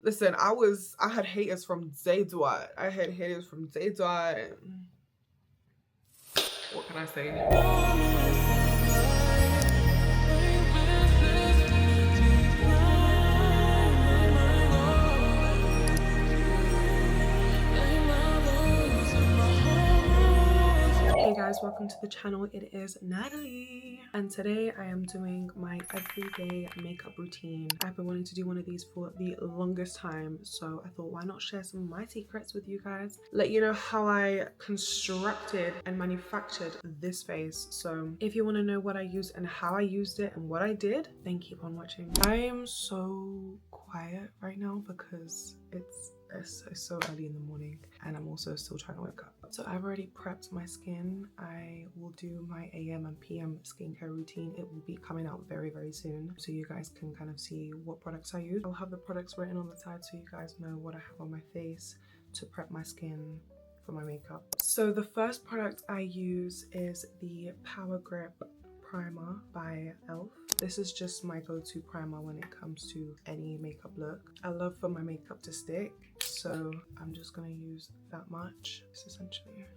Listen, I had haters from day dot. I had haters from day dot. What can I say? Hey guys, welcome to the channel. It is Natalie, and today I am doing my everyday makeup routine. I've been wanting to do one of these for the longest time, so I thought, why not share some of my secrets with you guys, let you know how I constructed and manufactured this face. So if you want to know what I used and how I used it and what I did, then keep on watching. I am so quiet right now because it's so early in the morning and I'm also still trying to wake up. So I've already prepped my skin. I will do my AM and PM skincare routine. It will be coming out very soon, so you guys can kind of see what products I use. I'll have the products written on the side so you guys know what I have on my face to prep my skin for my makeup. So the first product I use is the Power Grip Primer by e.l.f. This is just my go-to primer when it comes to any makeup look. I love for my makeup to stick, so I'm just gonna use that much. It's essentially,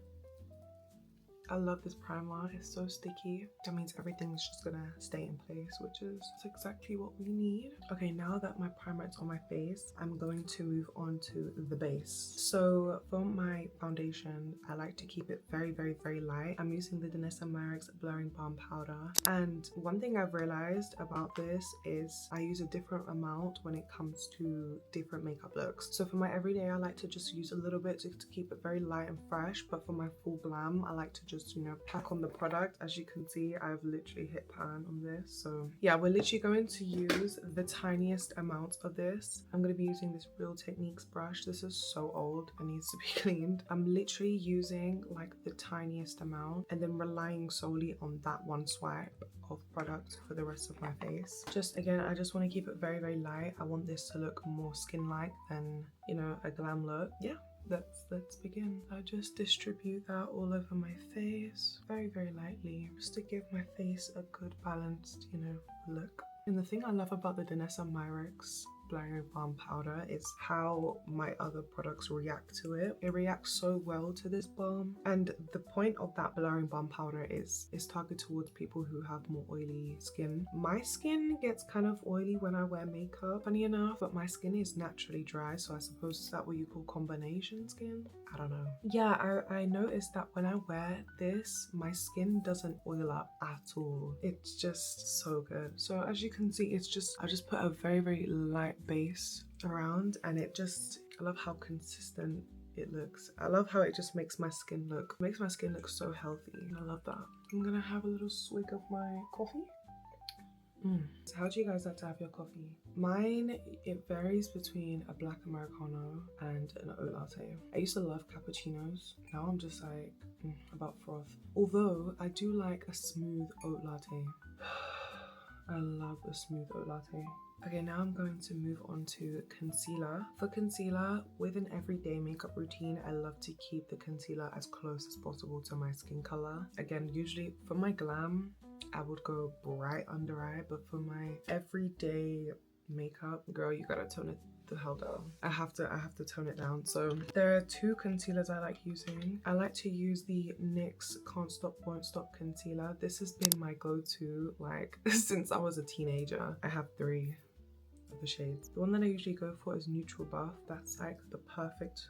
I love this primer. It's so sticky. That means everything's just gonna stay in place, which is exactly what we need. Okay, now that my primer is on my face, I'm going to move on to the base. So for my foundation, I like to keep it very light. I'm using the Danessa Myricks Blurring Balm Powder. And one thing I've realized about this is I use a different amount when it comes to different makeup looks. So for my everyday, I like to just use a little bit to keep it very light and fresh. But for my full glam, I like to just, you know, pack on the product. As you can see, I've literally hit pan on this. So yeah, we're literally going to use the tiniest amount of this. I'm going to be using this Real Techniques brush. This is so old and needs to be cleaned. I'm literally using like the tiniest amount and then relying solely on that one swipe of product for the rest of my face. Just again, I just want to keep it very light. I want this to look more skin-like than, you know, a glam look. Yeah, let's begin. I just distribute that all over my face very lightly, just to give my face a good balanced, you know, look. And the thing I love about the Danessa Myricks Blurring Balm Powder is how my other products react to it. It reacts so well to this balm, and the point of that blurring balm powder is targeted towards people who have more oily skin. My skin gets kind of oily when I wear makeup, funny enough, but my skin is naturally dry, so I suppose is that what you call combination skin? I don't know. Yeah, I noticed that when I wear this, my skin doesn't oil up at all. It's just so good. So as you can see, it's just, I just put a very light base around, and it just, I love how consistent it looks. I love how it just makes my skin look so healthy. I love that. I'm gonna have a little swig of my coffee. So how do you guys like to have your coffee? Mine, it varies between a black Americano and an oat latte. I used to love cappuccinos. Now I'm just like about froth. Although I do like a smooth oat latte. I love a smooth oat latte. Okay, now I'm going to move on to concealer. For concealer, with an everyday makeup routine, I love to keep the concealer as close as possible to my skin color. Again, usually for my glam, I would go bright under eye, but for my everyday makeup, girl, you gotta tone it the hell down. I have to tone it down. So there are two concealers I like using. I like to use the NYX Can't Stop Won't Stop concealer. This has been my go-to like since I was a teenager. I have 3 of the shades. The one that I usually go for is Neutral Buff. That's like the perfect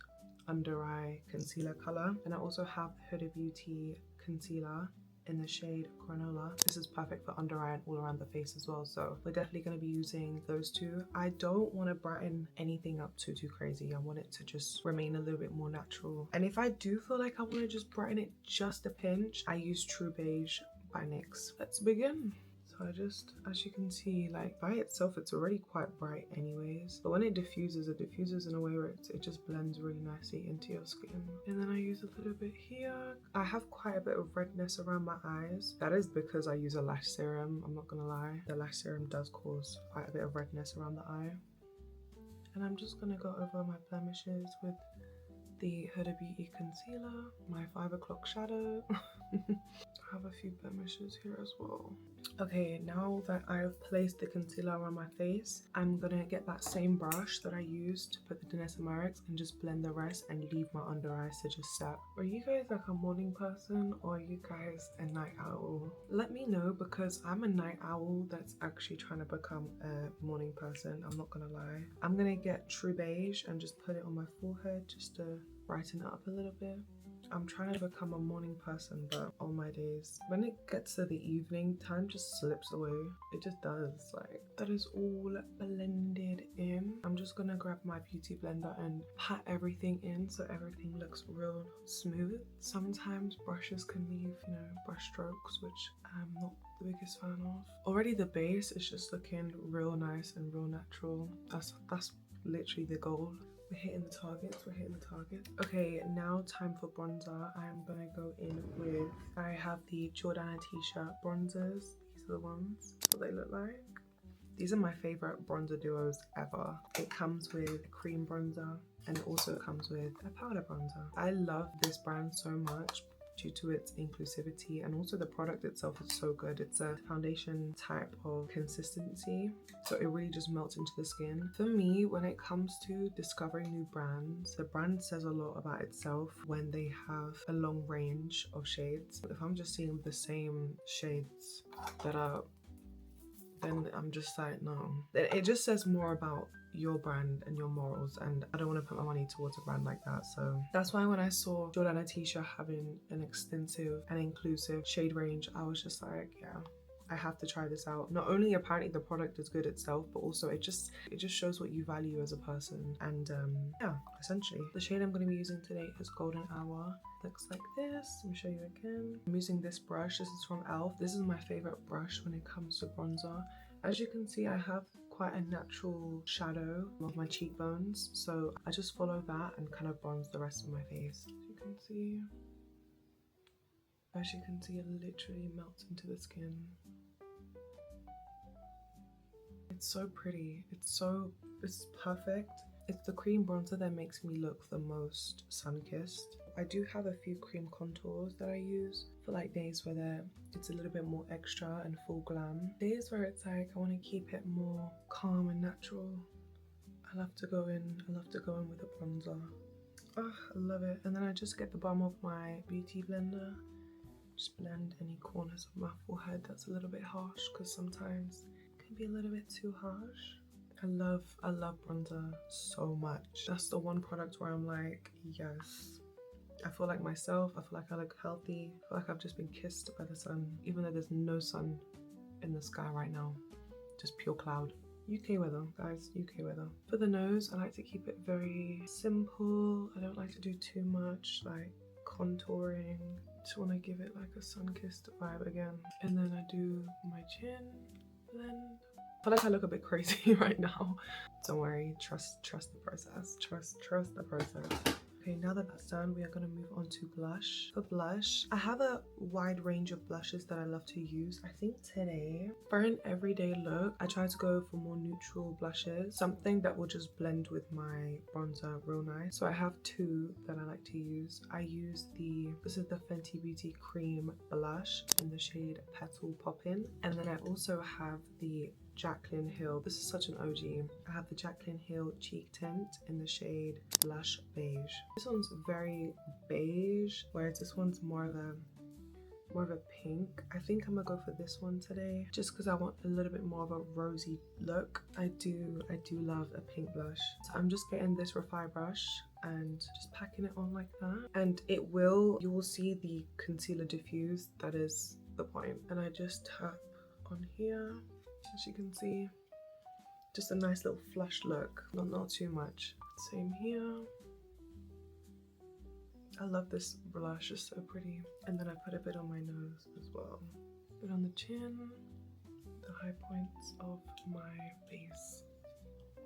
under eye concealer color. And I also have Huda Beauty concealer in the shade Granola. This is perfect for under eye and all around the face as well, so we're definitely going to be using those two. I don't want to brighten anything up too crazy. I want it to just remain a little bit more natural, and if I do feel like I want to just brighten it just a pinch, I use True Beige by NYX. Let's begin. So I just, as you can see, like by itself it's already quite bright anyways, but when it diffuses in a way where it just blends really nicely into your skin. And then I use a little bit here. I have quite a bit of redness around my eyes. That is because I use a lash serum, I'm not gonna lie. The lash serum does cause quite a bit of redness around the eye. And I'm just gonna go over my blemishes with the Huda Beauty concealer, my 5 o'clock shadow. I have a few blemishes here as well. Okay, now that I've placed the concealer on my face, I'm gonna get that same brush that I used to put the Marix and just blend the rest and leave my under eyes to just set. Are you guys like a morning person or are you guys a night owl? Let me know, because I'm a night owl that's actually trying to become a morning person, I'm not gonna lie. I'm gonna get True Beige and just put it on my forehead just to brighten it up a little bit. I'm trying to become a morning person, but all my days, when it gets to the evening, time just slips away. It just does. Like, that is all blended in. I'm just gonna grab my beauty blender and pat everything in so everything looks real smooth. Sometimes brushes can leave, you know, brush strokes, which I'm not the biggest fan of. Already the base is just looking real nice and real natural. That's literally the goal. We're hitting the targets, we're hitting the target. Okay, now time for bronzer. I'm gonna go in with, I have the Jordana t-shirt bronzers. These are the ones, what they look like. These are my favorite bronzer duos ever. It comes with a cream bronzer and it also comes with a powder bronzer. I love this brand so much due to its inclusivity, and also the product itself is so good. It's a foundation type of consistency, so it really just melts into the skin. For me, when it comes to discovering new brands, the brand says a lot about itself when they have a long range of shades. If I'm just seeing the same shades that are, then I'm just like, no. It just says more about your brand and your morals, and I don't want to put my money towards a brand like that. So that's why when I saw Jordana Tisha having an extensive and inclusive shade range, I was just like, yeah, I have to try this out. Not only apparently the product is good itself, but also it just shows what you value as a person. And yeah, essentially the shade I'm going to be using today is Golden Hour. Looks like this. Let me show you again. I'm using this brush. This is from e.l.f. This is my favorite brush when it comes to bronzer. As you can see, I have quite a natural shadow of my cheekbones, so I just follow that and kind of bronze the rest of my face. As you can see, it literally melts into the skin. It's so pretty. It's perfect. It's the cream bronzer that makes me look the most sun-kissed. I do have a few cream contours that I use for like days where it's a little bit more extra and full glam. Days where it's like I want to keep it more calm and natural, I love to go in with a bronzer. Oh, I love it. And then I just get the bottom of my beauty blender, just blend any corners of my forehead that's a little bit harsh, because sometimes it can be a little bit too harsh. I love bronzer so much. That's the one product where I'm like, yes. I feel like myself, I feel like I look healthy, I feel like I've just been kissed by the sun, even though there's no sun in the sky right now, just pure cloud. UK weather, guys, UK weather. For the nose, I like to keep it very simple. I don't like to do too much like contouring. Just want to give it like a sun-kissed vibe again. And then I do my chin blend. I feel like I look a bit crazy right now. Don't worry, trust the process. Trust the process. Okay, now that that's done, we are going to move on to blush. For blush, I have a wide range of blushes that I love to use. I think today, for an everyday look, I try to go for more neutral blushes. Something that will just blend with my bronzer real nice. So I have two that I like to use. I use this is the Fenty Beauty Cream Blush in the shade Petal Poppin'. And then I also have the Jaclyn Hill. This is such an OG. I have the Jaclyn Hill Cheek Tint in the shade Blush Beige. This one's very beige, whereas this one's more of a pink. I think I'm gonna go for this one today, just because I want a little bit more of a rosy look. I do love a pink blush. So I'm just getting this Refi brush and just packing it on like that. And you will see the concealer diffuse. That is the point. And I just tap on here. As you can see, just a nice little flush look, not too much. Same here. I love this blush, it's so pretty. And then I put a bit on my nose as well. A bit on the chin, the high points of my face.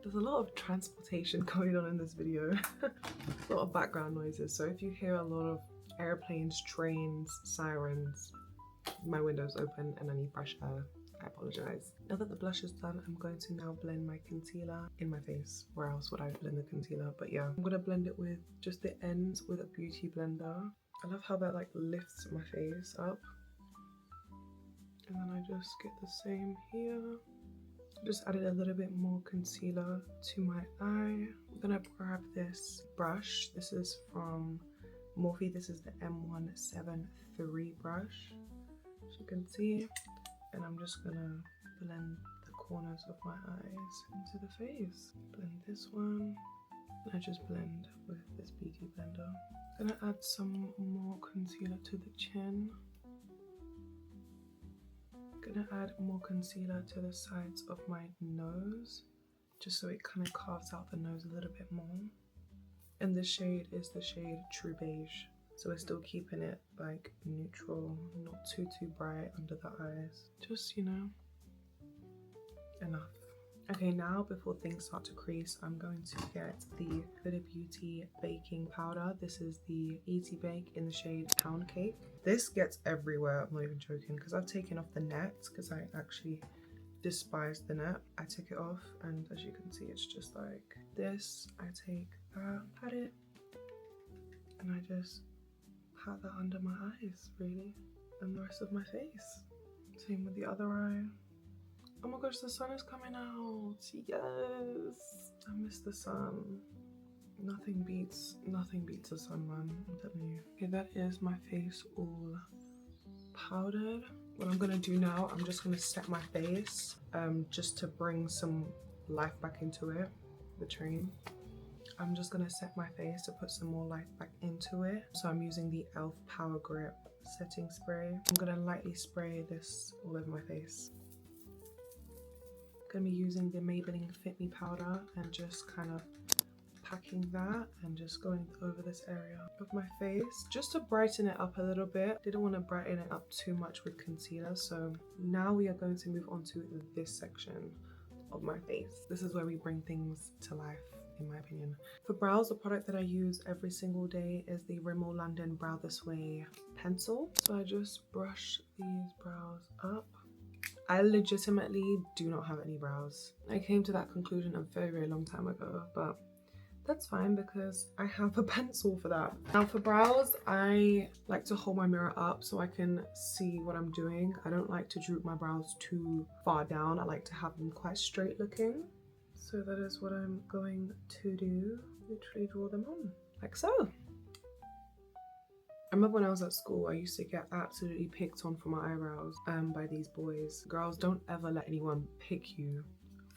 There's a lot of transportation going on in this video. A lot of background noises, so if you hear a lot of airplanes, trains, sirens, my window's open and I need fresh air. I apologize. Now that the blush is done, I'm going to now blend my concealer in my face. Where else would I blend the concealer? But yeah, I'm gonna blend it with just the ends with a beauty blender. I love how that like lifts my face up. And then I just get the same here. Just added a little bit more concealer to my eye. I'm gonna grab this brush. This is from Morphe. This is the M173 brush, as you can see. And I'm just gonna blend the corners of my eyes into the face. Blend this one. And I just blend with this beauty blender. I'm gonna add some more concealer to the chin. Gonna add more concealer to the sides of my nose, just so it kind of carves out the nose a little bit more. And this shade is the shade True Beige, so we're still keeping it like neutral, not too bright under the eyes. Just, you know, enough. Okay, now before things start to crease, I'm going to get the Huda Beauty baking powder. This is the Easy Bake in the shade Pound Cake. This gets everywhere, I'm not even joking, because I've taken off the net, because I actually despise the net. I took it off, and as you can see, it's just like this. I take that, pat it, and I just pat that under my eyes, really, and the rest of my face. Same with the other eye. Oh my gosh, the sun is coming out. Yes, I miss the sun. Nothing beats the sun, man, I'm telling you. Okay, that is my face all powdered. What I'm gonna do now, I'm just gonna set my face just to bring some life back into it, the train. I'm just gonna set my face to put some more life back into it. So I'm using the e.l.f. Power Grip setting spray. I'm gonna lightly spray this all over my face. Gonna be using the Maybelline Fit Me powder and just kind of packing that and just going over this area of my face just to brighten it up a little bit. Didn't want to brighten it up too much with concealer, so now we are going to move on to this section of my face. This is where we bring things to life, in my opinion. For brows, the product that I use every single day is the Rimmel London Brow This Way pencil. So I just brush these brows up. I legitimately do not have any brows. I came to that conclusion a very long time ago, but that's fine because I have a pencil for that. Now for brows, I like to hold my mirror up so I can see what I'm doing. I don't like to droop my brows too far down. I like to have them quite straight looking. So that is what I'm going to do. Literally draw them on, like so. I remember when I was at school, I used to get absolutely picked on for my eyebrows by these boys. Girls, don't ever let anyone pick you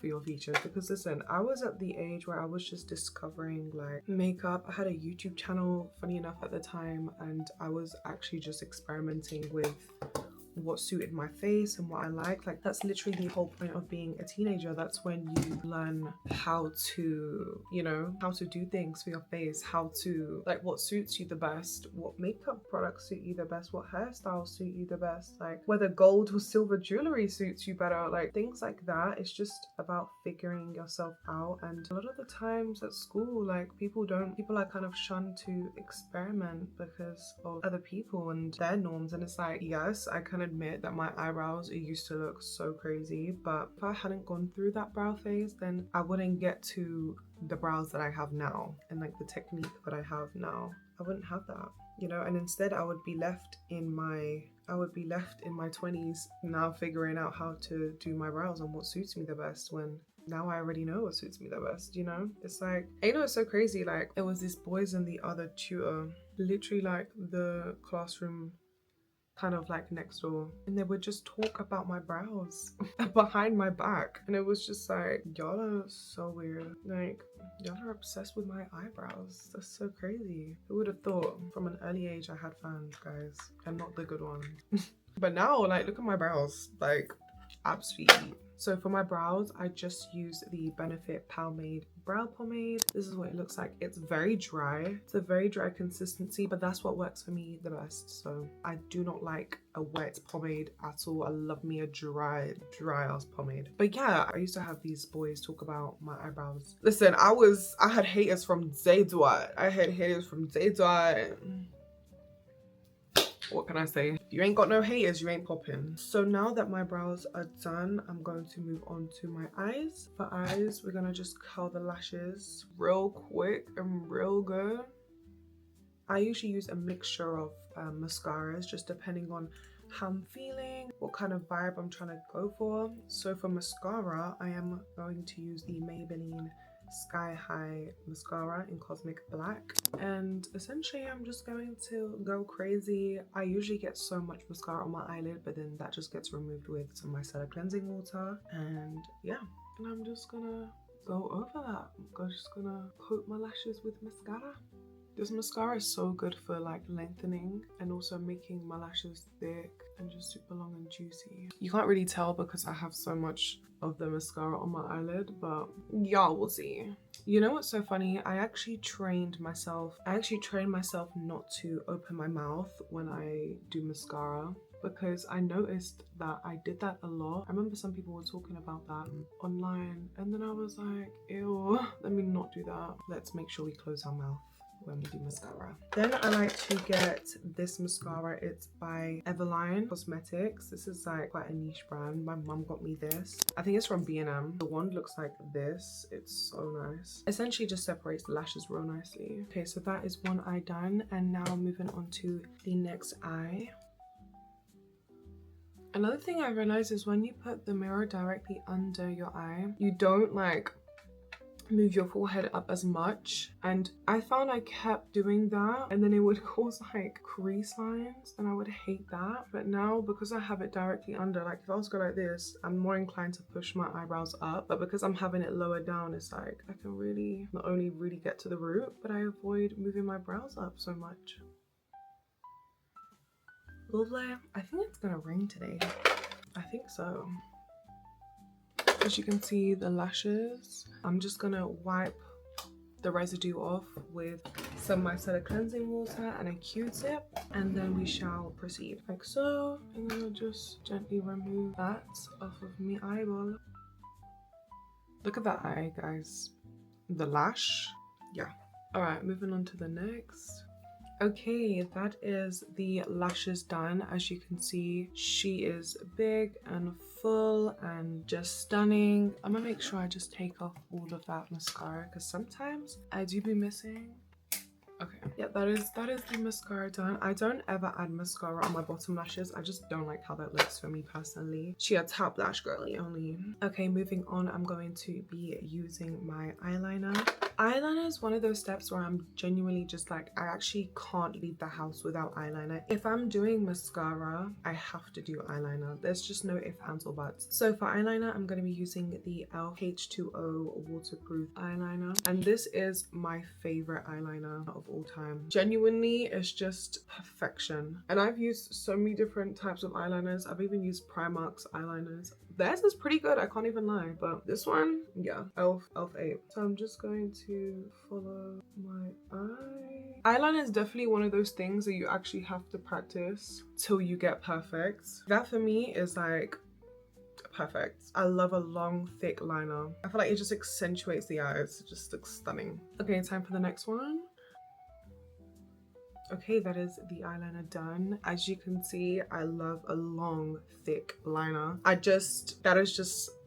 for your features, because listen, I was at the age where I was just discovering like makeup. I had a YouTube channel, funny enough, at the time, and I was actually just experimenting with what suited my face and what I like. Like that's literally the whole point of being a teenager. That's when you learn how to, you know, how to do things for your face, how to, like, what suits you the best, what makeup products suit you the best, what hairstyles suit you the best, like whether gold or silver jewelry suits you better, like things like that. It's just about figuring yourself out. And a lot of the times at school, like people are kind of shunned to experiment because of other people and their norms. And it's like, yes, I can admit that my eyebrows used to look so crazy, but if I hadn't gone through that brow phase, then I wouldn't get to the brows that I have now and like the technique that I have now. I wouldn't have that, you know, and instead I would be left in my 20s now figuring out how to do my brows and what suits me the best, when now I already know what suits me the best, you know? It's like, you know, it's so crazy. Like it was these boys and the other tutor, literally like the classroom kind of like next door, and they would just talk about my brows behind my back, and it was just like, y'all are so weird. Like y'all are obsessed with my eyebrows. That's so crazy. Who would have thought from an early age I had fans, guys, and not the good one. But now, like, look at my brows, like absolutely. So for my brows, I just use the Benefit Pomade brow pomade. This is what it looks like. It's very dry. It's a very dry consistency, but that's what works for me the best. So I do not like a wet pomade at all. I love me a dry ass pomade. But yeah, I used to have these boys talk about my eyebrows. Listen, I had haters from day dot. I had haters from day dot. What can I say? If you ain't got no haters, you ain't popping. So now that my brows are done, I'm going to move on to my eyes. For eyes, we're gonna just curl the lashes real quick and real good. I usually use a mixture of mascaras, just depending on how I'm feeling, what kind of vibe I'm trying to go for. So for mascara, I am going to use the Maybelline Sky High mascara in Cosmic Black, and essentially I'm just going to go crazy. I usually get so much mascara on my eyelid, but then that just gets removed with some micellar cleansing water, and yeah, and I'm just gonna go over that. I'm just gonna coat my lashes with mascara. This mascara is so good for like lengthening and also making my lashes thick and just super long and juicy. You can't really tell because I have so much of the mascara on my eyelid, but y'all will see. You know what's so funny? I actually trained myself not to open my mouth when I do mascara, because I noticed that I did that a lot. I remember some people were talking about that online, and then I was like, ew, let me not do that. Let's make sure we close our mouth when we do mascara. Then I like to get this mascara. It's by Everline Cosmetics. This is like quite a niche brand. My mum got me this. I think it's from B&M. The wand looks like this. It's so nice. Essentially just separates the lashes real nicely. Okay, so that is one eye done, and now moving on to the next eye. Another thing I realized is when you put the mirror directly under your eye, you don't like move your forehead up as much, and I found I kept doing that and then it would cause like crease lines, and I would hate that. But now, because I have it directly under, like if I was to go like this, I'm more inclined to push my eyebrows up, but because I'm having it lower down, it's like I can really not only really get to the root, but I avoid moving my brows up so much. Lovely. I think it's gonna rain today. I think so. As you can see, the lashes, I'm just gonna wipe the residue off with some micellar cleansing water and a Q-tip, and then we shall proceed like so. I'm gonna just gently remove that off of my eyeball. Look at that eye, guys. The lash, yeah. All right, moving on to the next. Okay, that is the lashes done. As you can see, she is big and full and just stunning. I'm gonna make sure I just take off all of that mascara because sometimes I do be missing. Okay, yeah, that is the mascara done. I don't ever add mascara on my bottom lashes. I just don't like how that looks for me personally. She a top lash girly only. Okay, moving on, I'm going to be using my eyeliner. Eyeliner is one of those steps where I'm genuinely just like, I actually can't leave the house without eyeliner. If I'm doing mascara, I have to do eyeliner. There's just no ifs, ands, or buts. So for eyeliner, I'm going to be using the e.l.f. H2O waterproof eyeliner. And this is my favorite eyeliner of all time. Genuinely, it's just perfection. And I've used so many different types of eyeliners. I've even used Primark's eyeliners. Theirs is pretty good, I can't even lie, but this one, yeah, e.l.f. 8. So I'm just going to follow my eye. Eyeliner is definitely one of those things that you actually have to practice till you get perfect. That for me is like perfect. I love a long, thick liner. I feel like it just accentuates the eyes. It just looks stunning. Okay, time for the next one. Okay, that is the eyeliner done. As you can see, I love a long, thick liner.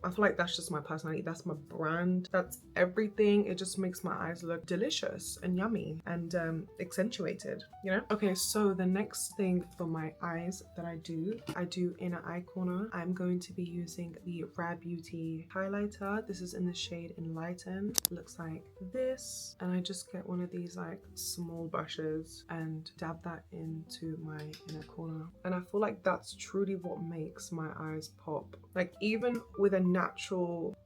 I feel like that's just my personality. That's my brand. That's everything. It just makes my eyes look delicious and yummy and accentuated, you know? Okay, so the next thing for my eyes that I do inner eye corner. I'm going to be using the Rare Beauty highlighter. This is in the shade Enlighten. It looks like this. And I just get one of these like small brushes and dab that into my inner corner. And I feel like that's truly what makes my eyes pop. Like even with a natural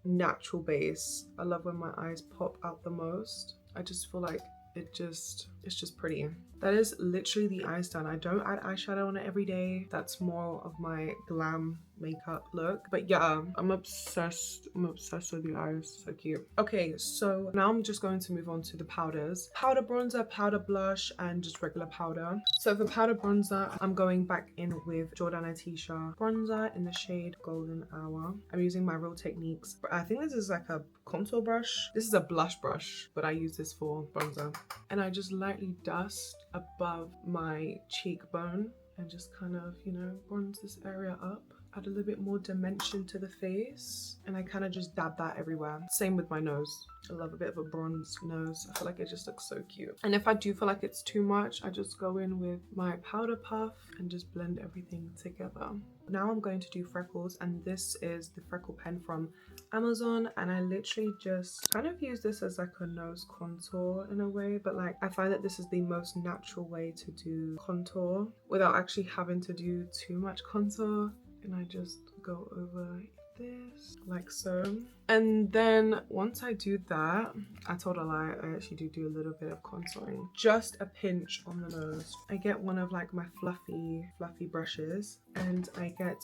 base, I love when my eyes pop out the most. I just feel like it's just pretty. That is literally the eyes done. I don't add eyeshadow on it every day. That's more of my glam makeup look. But yeah, I'm obsessed with the eyes. So cute. Okay, so now I'm just going to move on to the powders. Powder bronzer, powder blush, and just regular powder. So for powder bronzer, I'm going back in with Jordana Tisha bronzer in the shade Golden Hour. I'm using my Real Techniques. I think this is like a contour brush. This is a blush brush, but I use this for bronzer. And I just lightly dust above my cheekbone and just kind of, you know, bronze this area up. add a little bit more dimension to the face, and I kind of just dab that everywhere. Same with my nose. I love a bit of a bronze nose. I feel like it just looks so cute. And if I do feel like it's too much, I just go in with my powder puff and just blend everything together. Now I'm going to do freckles, and this is the freckle pen from Amazon, and I literally just kind of use this as like a nose contour in a way, but like I find that this is the most natural way to do contour without actually having to do too much contour. And I just go over this like so, and then once I do that, I told a lie, I actually do a little bit of contouring, just a pinch on the nose. I get one of like my fluffy brushes, and I get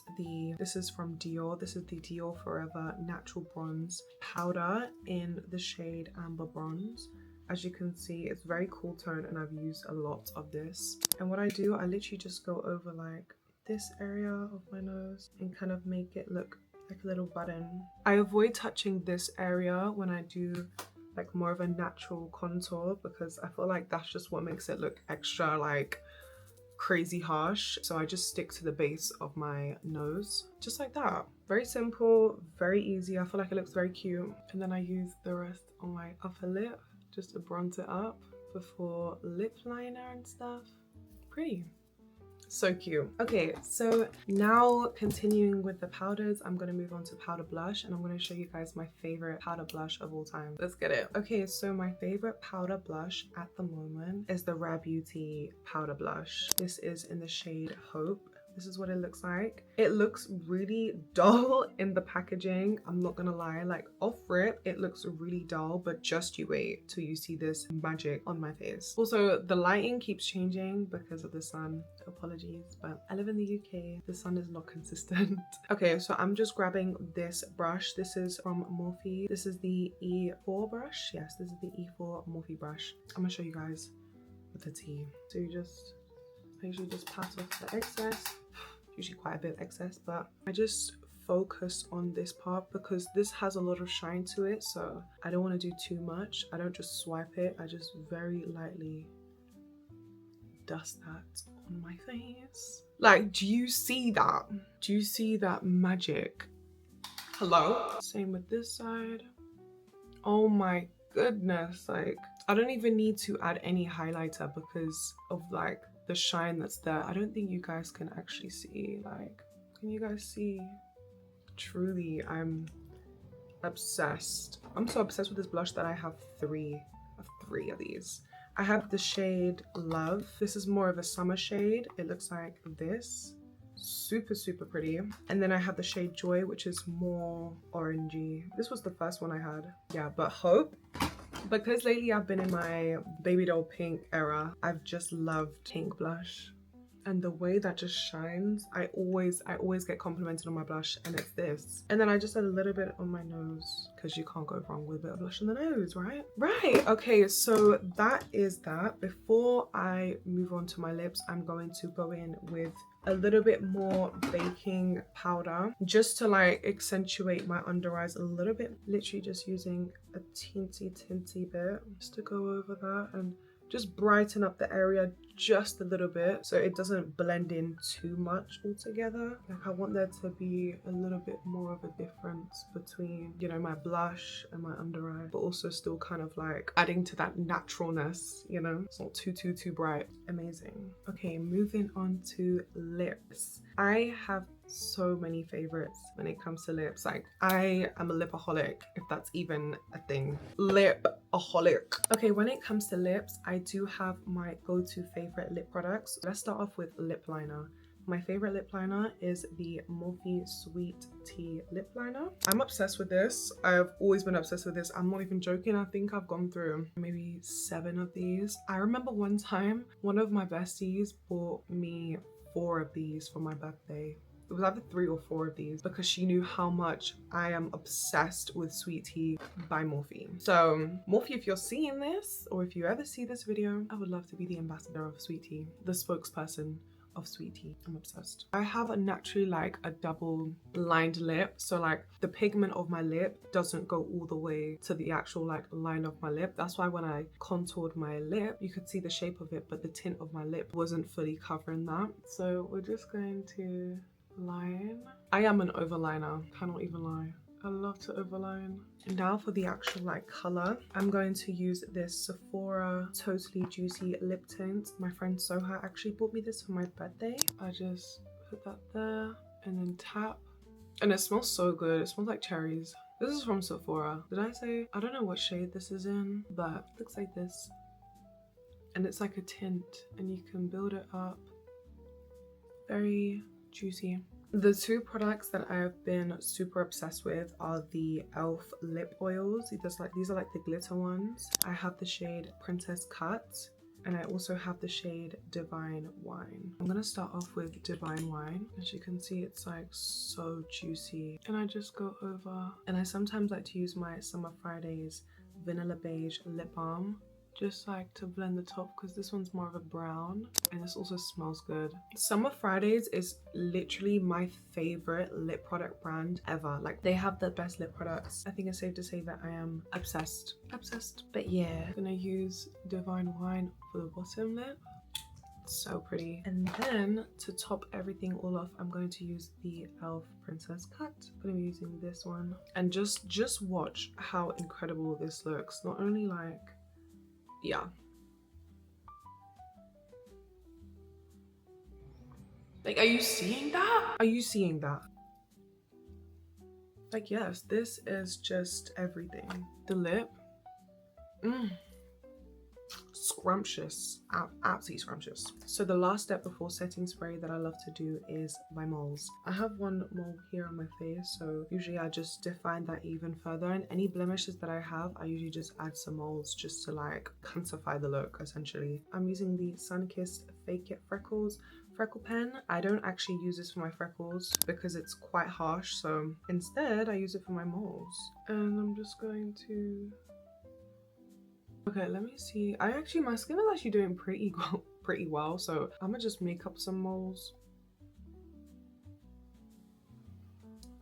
this is from Dior, this is the Dior Forever Natural Bronze Powder in the shade Amber Bronze. As you can see, it's very cool tone, and I've used a lot of this. And what I do, I literally just go over like this area of my nose and kind of make it look like a little button. I avoid touching this area when I do like more of a natural contour, because I feel like that's just what makes it look extra like crazy harsh. So I just stick to the base of my nose, just like that. Very simple, very easy. I feel like it looks very cute. And then I use the rest on my upper lip just to bronze it up before lip liner and stuff. Pretty. So cute. Okay, so now continuing with the powders, I'm going to move on to powder blush, and I'm going to show you guys my favorite powder blush of all time. Let's get it. Okay, so my favorite powder blush at the moment is the Rare Beauty powder blush. This is in the shade Hope. This is what it looks like. It looks really dull in the packaging. I'm not gonna lie, like off rip, it looks really dull, but just you wait till you see this magic on my face. Also, the lighting keeps changing because of the sun. Apologies, but I live in the UK. The sun is not consistent. Okay, so I'm just grabbing this brush. This is from Morphe. This is the E4 brush. Yes, this is the E4 Morphe brush. I'm gonna show you guys with the T. So you just make sure you just pat off the excess. Usually quite a bit of excess, but I just focus on this part because this has a lot of shine to it, so I don't want to do too much. I don't just swipe it, I just very lightly dust that on my face. Like, do you see that? Do you see that magic? Hello? Same with this side. Oh my goodness, like I don't even need to add any highlighter because of like the shine that's there. I don't think you guys can actually see, like, can you guys see? Truly, I'm obsessed. I'm so obsessed with this blush that I have three of these. I have the shade Love. This is more of a summer shade. It looks like this. Super pretty. And then I have the shade Joy, which is more orangey. This was the first one I had. Yeah, but Hope, because lately I've been in my baby doll pink era, I've just loved pink blush. And the way that just shines, I always get complimented on my blush, and it's this. And then I just add a little bit on my nose because you can't go wrong with a bit of blush on the nose, right? Right, okay, so that is that. Before I move on to my lips, I'm going to go in with a little bit more baking powder just to like accentuate my under eyes a little bit. Literally just using a teensy bit just to go over that and just brighten up the area just a little bit so it doesn't blend in too much altogether. Like I want there to be a little bit more of a difference between, you know, my blush and my under eye, but also still kind of like adding to that naturalness, you know? It's not too bright. Amazing. Okay, moving on to lips. I have so many favorites when it comes to lips. Like I am a lipaholic, if that's even a thing. Lipaholic. Okay, when it comes to lips, I do have my go-to favorite lip products. Let's start off with lip liner. My favorite lip liner is the Morphe Sweet Tea lip liner. I'm obsessed with this. I've always been obsessed with this. I'm not even joking. I think I've gone through maybe 7 of these. I remember one time one of my besties bought me 4 of these for my birthday. It was either 3 or 4 of these because she knew how much I am obsessed with Sweet Tea by Morphe. So Morphe, if you're seeing this or if you ever see this video, I would love to be the ambassador of Sweet Tea, the spokesperson of Sweet Tea. I'm obsessed. I have a naturally like a double lined lip, so like the pigment of my lip doesn't go all the way to the actual like line of my lip. That's why when I contoured my lip, you could see the shape of it, but the tint of my lip wasn't fully covering that. So we're just going to line I am an overliner, cannot even lie. I love to overline. And now for the actual like color, I'm going to use this Sephora Totally Juicy lip tint. My friend Soha actually bought me this for my birthday. I just put that there and then tap. And it smells so good. It smells like cherries. This is from Sephora. Did I say? I don't know what shade this is in, but it looks like this. And it's like a tint and you can build it up. Very juicy. The two products that I have been super obsessed with are the e.l.f. lip oils. These are like the glitter ones. I have the shade Princess Cut and I also have the shade Divine Wine. I'm gonna start off with Divine Wine. As you can see, it's like so juicy. And I just go over, and I sometimes like to use my Summer Fridays Vanilla Beige Lip Balm, just like to blend the top because this one's more of a brown and this also smells good. Summer Fridays is literally my favorite lip product brand ever. Like, they have the best lip products. I think it's safe to say that I am obsessed. But yeah, I'm gonna use Divine Wine for the bottom lip. So pretty. And then to top everything all off, I'm going to use the e.l.f. Princess Cut. I'm gonna be using this one, and just watch how incredible this looks. Not only like, yeah, like, are you seeing that? Are you seeing that? Like, yes, this is just everything. The lip, scrumptious, absolutely scrumptious. So the last step before setting spray that I love to do is my moles. I have one mole here on my face, so usually I just define that even further, and any blemishes that I have, I usually just add some moles just to like intensify the look essentially. I'm using the Sunkissed Fake It Freckles freckle pen. I don't actually use this for my freckles because it's quite harsh, so instead I use it for my moles. And I'm just going to, okay, let me see. My skin is actually doing pretty well, so I'm gonna just make up some moles.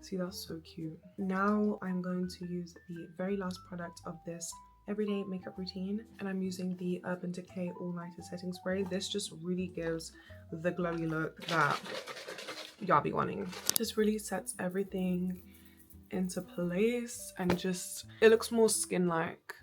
See, that's so cute. Now I'm going to use the very last product of this everyday makeup routine, and I'm using the Urban Decay All Nighter Setting Spray. This just really gives the glowy look that y'all be wanting. Just really sets everything into place, and just, it looks more skin-like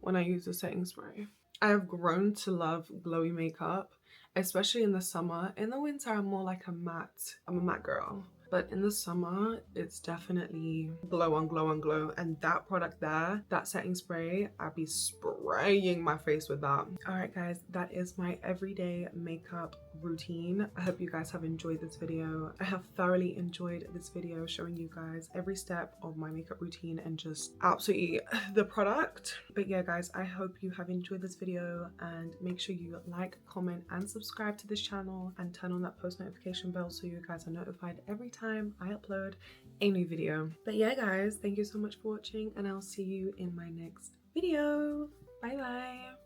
when I use the setting spray. I have grown to love glowy makeup, especially in the summer. In the winter, I'm more like I'm a matte girl. But in the summer, it's definitely glow on glow on glow. And that product there, that setting spray, I'd be spraying my face with that. All right, guys, that is my everyday makeup routine. I hope you guys have enjoyed this video. I have thoroughly enjoyed this video showing you guys every step of my makeup routine and just absolutely the product. But yeah, guys, I hope you have enjoyed this video, and make sure you like, comment, and subscribe to this channel, and turn on that post notification bell so you guys are notified every time I upload a new video. But yeah, guys, thank you so much for watching, and I'll see you in my next video. Bye bye.